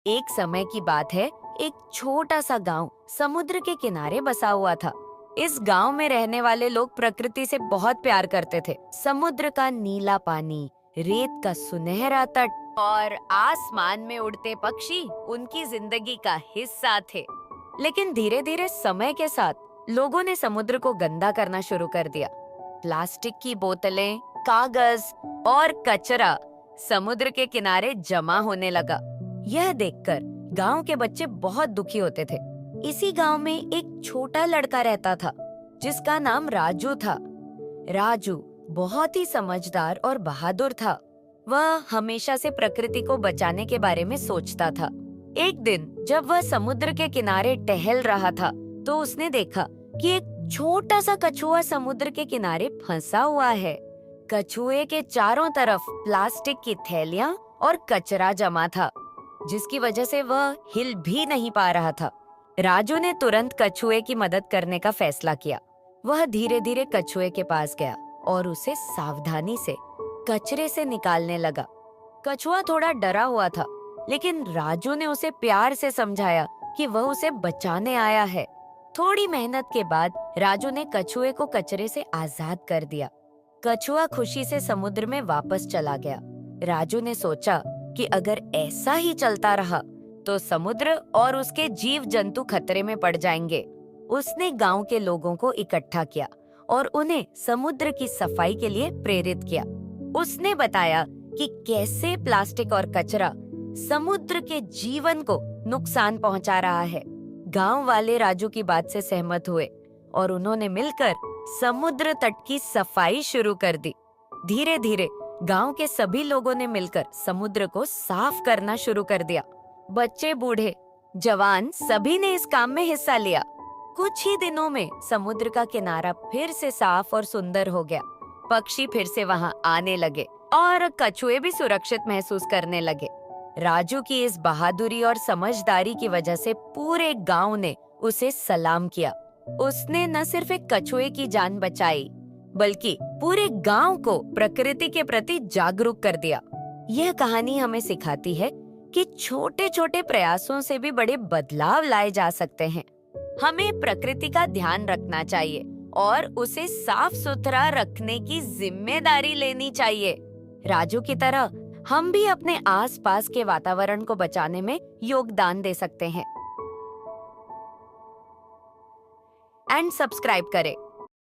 एक समय की बात है, एक छोटा सा गांव समुद्र के किनारे बसा हुआ था। इस गांव में रहने वाले लोग प्रकृति से बहुत प्यार करते थे। समुद्र का नीला पानी, रेत का सुनहरा तट और आसमान में उड़ते पक्षी उनकी जिंदगी का हिस्सा थे। लेकिन धीरे धीरे समय के साथ लोगों ने समुद्र को गंदा करना शुरू कर दिया। प्लास्टिक की बोतलें, कागज और कचरा समुद्र के किनारे जमा होने लगा। यह देखकर गांव के बच्चे बहुत दुखी होते थे। इसी गांव में एक छोटा लड़का रहता था जिसका नाम राजू था। राजू बहुत ही समझदार और बहादुर था। वह हमेशा से प्रकृति को बचाने के बारे में सोचता था। एक दिन जब वह समुद्र के किनारे टहल रहा था तो उसने देखा कि एक छोटा सा कछुआ समुद्र के किनारे फंसा हुआ है। कछुए के चारों तरफ प्लास्टिक की थैलियां और कचरा जमा था, जिसकी वजह से वह हिल भी नहीं पा रहा था। राजू ने तुरंत कछुए की मदद करने का फैसला किया। वह धीरे धीरे कछुए के पास गया और उसे सावधानी से कचरे से निकालने लगा। कछुआ थोड़ा डरा हुआ था, लेकिन राजू ने उसे प्यार से समझाया कि वह उसे बचाने आया है। थोड़ी मेहनत के बाद राजू ने कछुए को कचरे से आजाद कर दिया। कछुआ खुशी से समुद्र में वापस चला गया। राजू ने सोचा कि अगर ऐसा ही चलता रहा तो समुद्र और उसके जीव जंतु खतरे में पड़ जाएंगे। उसने गांव के लोगों को इकट्ठा किया और उन्हें समुद्र की सफाई के लिए प्रेरित किया। उसने बताया कि कैसे प्लास्टिक और कचरा समुद्र के जीवन को नुकसान पहुंचा रहा है। गांव वाले राजू की बात से सहमत हुए और उन्होंने मिलकर समुद्र तट की सफाई शुरू कर दी। धीरे धीरे गांव के सभी लोगों ने मिलकर समुद्र को साफ करना शुरू कर दिया। बच्चे, बूढ़े, जवान सभी ने इस काम में हिस्सा लिया। कुछ ही दिनों में समुद्र का किनारा फिर से साफ और सुंदर हो गया। पक्षी फिर से वहां आने लगे और कछुए भी सुरक्षित महसूस करने लगे। राजू की इस बहादुरी और समझदारी की वजह से पूरे गांव ने उसे सलाम किया। उसने न सिर्फ एक कछुए की जान बचाई, बल्कि पूरे गांव को प्रकृति के प्रति जागरूक कर दिया। यह कहानी हमें सिखाती है कि छोटे छोटे प्रयासों से भी बड़े बदलाव लाए जा सकते हैं। हमें प्रकृति का ध्यान रखना चाहिए और उसे साफ सुथरा रखने की जिम्मेदारी लेनी चाहिए। राजू की तरह हम भी अपने आसपास के वातावरण को बचाने में योगदान दे सकते हैं। एंड सब्सक्राइब करें